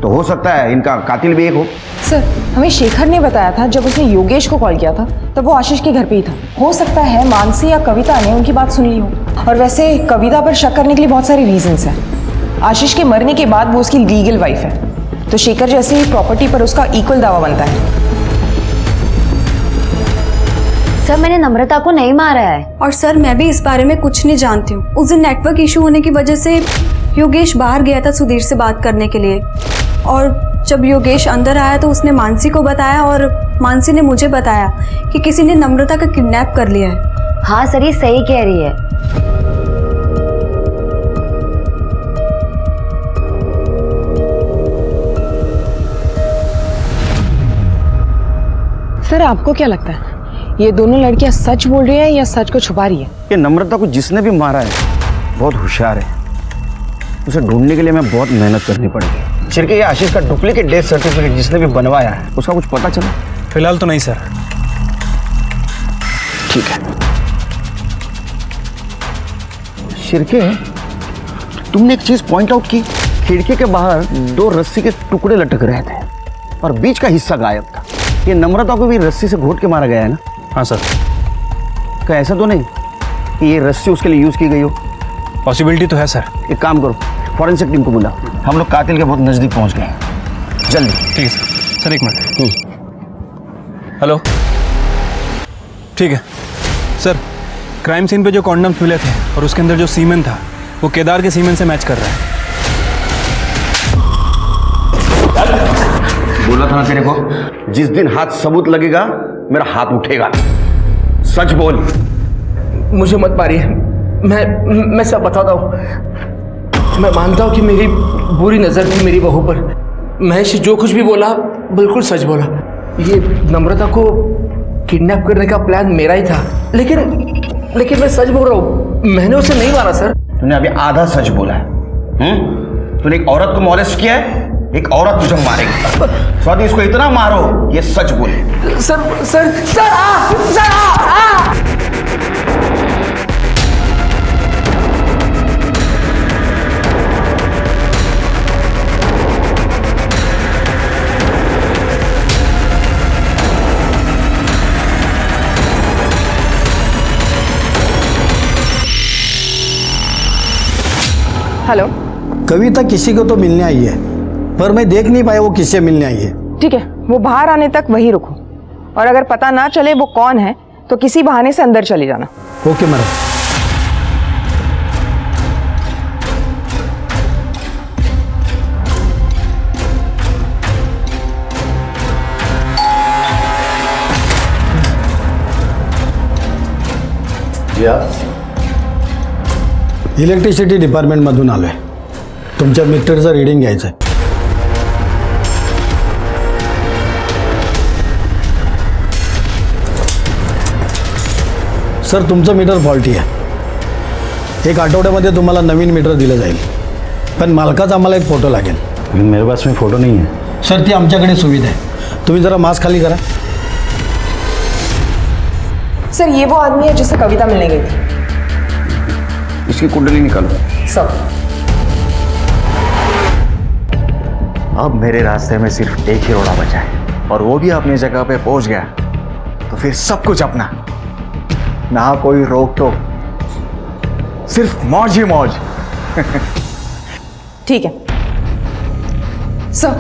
तो हो सकता है इनका कातिल भी एक हो। सर हमें शेखर ने बताया था जब उसने योगेश को कॉल किया था तब वो आशीष के घर पे ही था। हो सकता है मानसी या कविता ने उनकी बात सुन ली हो। और वैसे कविता पर शक करने के लिए बहुत सारे रीजंस हैं। आशीष के मरने के बाद वो उसकी लीगल वाइफ है, तो शेखर जैसे ही प्रॉपर्टी पर उसका इक्वल दावा बनता है। सर मैंने नम्रता को नहीं मारा है। और सर मैं भी इस बारे में कुछ नहीं जानती हूँ। उस दिन नेटवर्क इशू होने की वजह से योगेश बाहर गया था सुधीर से बात करने के लिए, और जब योगेश अंदर आया तो उसने मानसी को बताया और मानसी ने मुझे बताया कि किसी ने नम्रता का किडनैप कर लिया है। हाँ सर, ये सही कह रही है। सर आपको क्या लगता है, ये दोनों लड़कियां सच बोल रही है या सच को छुपा रही है? ये नम्रता को जिसने भी मारा है बहुत होशियार है। उसे ढूंढने के लिए मैं बहुत मेहनत करनी पड़ेगी। शिरके, ये आशीष का डुप्लीकेट डेथ सर्टिफिकेट जिसने भी बनवाया है उसका कुछ पता चला? फिलहाल तो नहीं सर। ठीक है शिरके, तुमने एक चीज पॉइंट आउट की, खिड़की के बाहर 2 रस्सी के टुकड़े लटक रहे थे और बीच का हिस्सा गायब था। ये नम्रता को भी रस्सी से घोट के मारा गया है ना? हाँ सर। क्या ऐसा तो नहीं कि ये रस्सी उसके लिए यूज की गई हो? पॉसिबिलिटी तो है सर। एक काम करो, फॉरेंसिक टीम को बुला, हम लोग कातिल के बहुत नजदीक पहुंच गए हैं, जल्दी। ठीक है सर। सर एक मिनट। हेलो, ठीक है सर। क्राइम सीन पे जो कॉन्डम्स मिले थे और उसके अंदर जो सीमेन था वो केदार के सीमेन से मैच कर रहा है। बोला था ना तेरे को, जिस दिन हाथ सबूत लगेगा मेरा हाथ उठेगा। सच बोल। मुझे मत मारिए, मैं सब बताता हूँ। मैं मानता हूँ कि मेरी बुरी नज़र थी मेरी बहू पर। महेश जो कुछ भी बोला बिल्कुल सच बोला। ये नम्रता को किडनैप करने का प्लान मेरा ही था, लेकिन मैं सच बोल रहा हूँ, मैंने उसे नहीं मारा सर। तूने अभी आधा सच बोला है। तूने एक औरत को मॉलेस्ट किया है, एक औरत तुझे मारेगी। स्वाति, इसको इतना मारो ये सच बोले। Sir hello. कविता किसी को तो मिलने आई है, पर मैं देख नहीं पाया वो किससे मिलने आई है। ठीक है, वो बाहर आने तक वहीं रुको, और अगर पता ना चले वो कौन है तो किसी बहाने से अंदर चले जाना। Okay madam. इलेक्ट्रिसिटी डिपार्टमेंटमधून आलोय, तुमच्या मीटरचं रीडिंग घ्यायचं आहे। सर, तुमचं मीटर फॉल्टी आहे। एक आठवड्यामध्ये तुम्हाला नवीन मीटर दिलं जाईल, पण मालकाचा आम्हाला एक फोटो लागेल। मेरे पास में फ़ोटो नहीं है। सर, ती आमच्याकडे सुविधा आहे, तुम्ही जरा मास्क खाली करा। सर, ये वो आदमी है जिससे कविता मिलने गई थी। इसकी कुंडली निकालो। सब। अब मेरे रास्ते में सिर्फ एक ही रोड़ा बचा है, और वो भी अपनी जगह पे पहुंच गया तो फिर सब कुछ अपना, ना कोई रोक टोक, सिर्फ मौज ही मौज। ठीक है सर,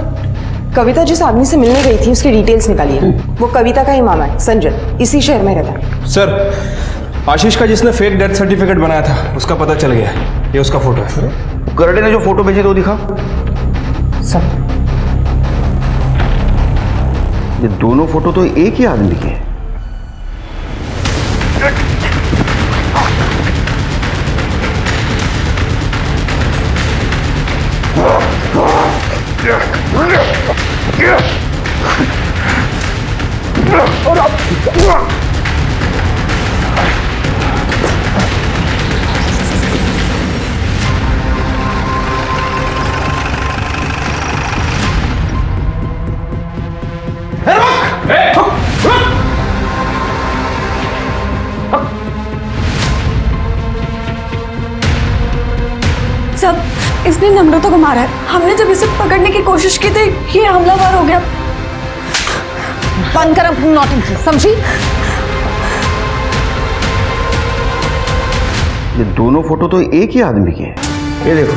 कविता जिस आदमी से मिलने गई थी उसकी डिटेल्स निकालिए। वो कविता का ही मामा है, संजय, इसी शहर में रहता है। सर, आशीष का जिसने फेक डेथ सर्टिफिकेट बनाया था उसका पता चल गया है, ये उसका फोटो है। करडे ने जो फोटो भेजे तो दिखा। सब। ये दोनों फोटो तो एक ही आदमी के हैं। सब, इसने नम्रता को मारा है। हमने जब इसे पकड़ने की कोशिश की तो ये हमलावर हो गया। बंद कर अपनी नौटंकी, समझी? ये दोनों फोटो तो एक ही आदमी के हैं। ये देखो,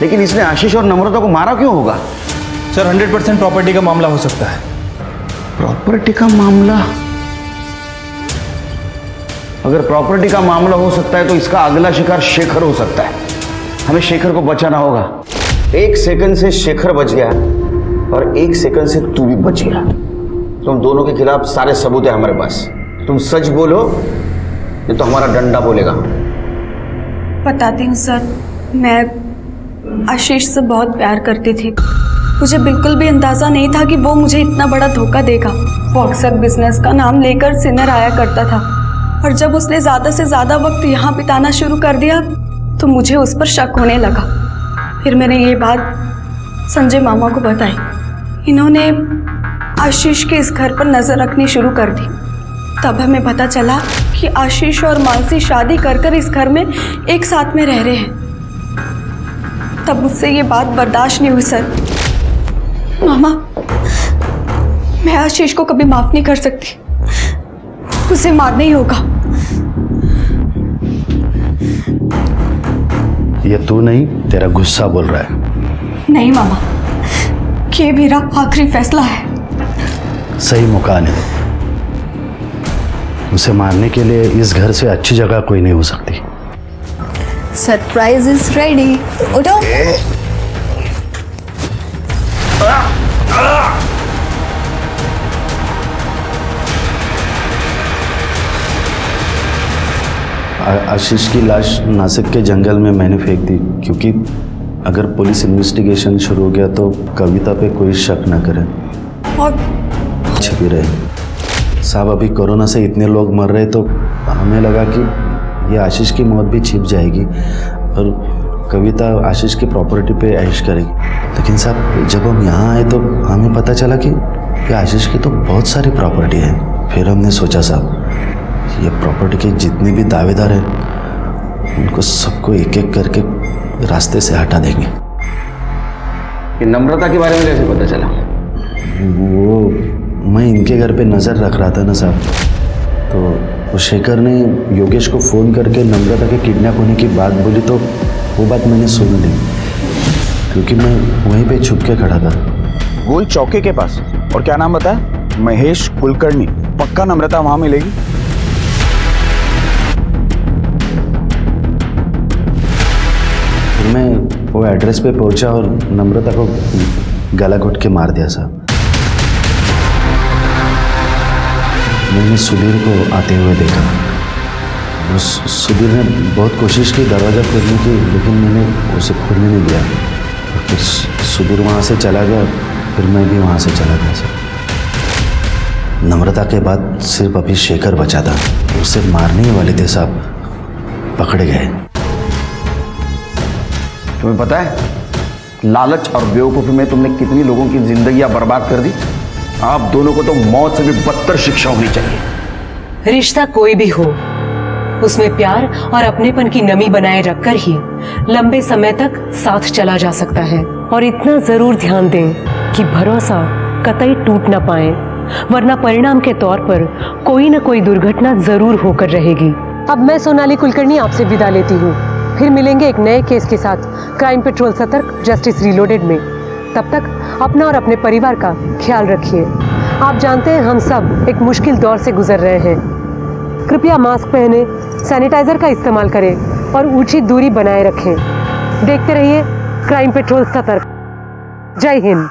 लेकिन इसने आशीष और नम्रता को मारा क्यों होगा? सर, 100% प्रॉपर्टी का मामला हो सकता है। प्रॉपर्टी का मामला? अगर प्रॉपर्टी का मामला हो सकता है तो इसका अगला शिकार शेखर हो सकता है। हमें शेखर को बचाना होगा। 1 सेकंड से शेखर बच गया और 1 सेकंड से तू भी बच गया। तुम दोनों के खिलाफ सारे सबूत है हमारे पास। तुम सच बोलो, ये तो हमारा डंडा बोलेगा। बताती हूँ सर, मैं आशीष से बहुत प्यार करती थी। मुझे बिल्कुल भी अंदाज़ा नहीं था कि वो मुझे इतना बड़ा धोखा देगा। वो अक्सर बिजनेस का नाम लेकर सिनर आया करता था, और जब उसने ज़्यादा से ज़्यादा वक्त यहाँ बिताना शुरू कर दिया तो मुझे उस पर शक होने लगा। फिर मैंने ये बात संजय मामा को बताई। इन्होंने आशीष के इस घर पर नज़र रखनी शुरू कर दी। तब हमें पता चला कि आशीष और मानसी शादी कर इस घर में एक साथ में रह रहे हैं। तब मुझसे ये बात बर्दाश्त नहीं हुई सर। मामा, मैं आशीष को कभी माफ नहीं कर सकती, उसे मारना ही होगा। ये तू नहीं, तेरा गुस्सा बोल रहा है। नहीं मामा, ये मेरा आखिरी फैसला है। सही मौका आने दो। उसे मारने के लिए इस घर से अच्छी जगह कोई नहीं हो सकती। Surprise is ready. उठो। आशीष की लाश नासिक के जंगल में मैंने फेंक दी, क्योंकि अगर पुलिस इन्वेस्टिगेशन शुरू हो गया तो कविता पे कोई शक न करे और छिपी रहे। साहब अभी कोरोना से इतने लोग मर रहे तो हमें लगा कि ये आशीष की मौत भी छिप जाएगी और कविता आशीष की प्रॉपर्टी पे ऐश करेगी। लेकिन साहब जब हम यहाँ आए तो हमें पता चला कि ये आशीष की तो बहुत सारी प्रॉपर्टी है। फिर हमने सोचा साहब ये प्रॉपर्टी के जितने भी दावेदार हैं उनको सबको एक एक करके रास्ते से हटा देंगे। कि नम्रता के बारे में कैसे पता चला? वो मैं इनके घर पे नज़र रख रहा था ना साहब, तो वो शेखर ने योगेश को फ़ोन करके नम्रता के किडनैप होने की बात बोली तो वो बात मैंने सुन ली क्योंकि मैं वहीं पे छुप के खड़ा था। गोल चौके के पास। और क्या नाम बताया? महेश कुलकर्णी। पक्का नम्रता वहां मिलेगी? फिर मैं वो एड्रेस पे पहुंचा और नम्रता को गला घोट के मार दिया साहब। मैंने सुधीर को आते हुए देखा। सुधीर ने बहुत कोशिश की दरवाज़ा खोलने की, लेकिन मैंने उसे खोलने नहीं दिया। फिर सुधीर वहाँ से चला गया, फिर मैं भी वहाँ से चला गया साहब। नम्रता के बाद सिर्फ अभी शेखर बचा था, उसे मारने ही वाले थे साहब, पकड़े गए। तुम्हें पता है लालच और बेवकूफ़ी में तुमने कितनी लोगों की जिंदगियां बर्बाद कर दी। आप दोनों को तो मौत से भी बदतर शिक्षा होनी चाहिए। रिश्ता कोई भी हो, उसमें प्यार और अपनेपन की नमी बनाए रखकर ही लंबे समय तक साथ चला जा सकता है। और इतना जरूर ध्यान दें कि भरोसा कतई टूट ना पाए, वरना परिणाम के तौर पर कोई न कोई दुर्घटना जरूर होकर रहेगी। अब मैं सोनाली कुलकर्णी आपसे विदा लेती हूँ। फिर मिलेंगे एक नए केस के साथ क्राइम पेट्रोल सतर्क जस्टिस रीलोडेड में। तब तक अपना और अपने परिवार का ख्याल रखिए। आप जानते हैं हम सब एक मुश्किल दौर से गुजर रहे हैं। कृपया मास्क पहने, सैनिटाइजर का इस्तेमाल करें और उचित दूरी बनाए रखें। देखते रहिए क्राइम पेट्रोल सतर्क। जय हिंद।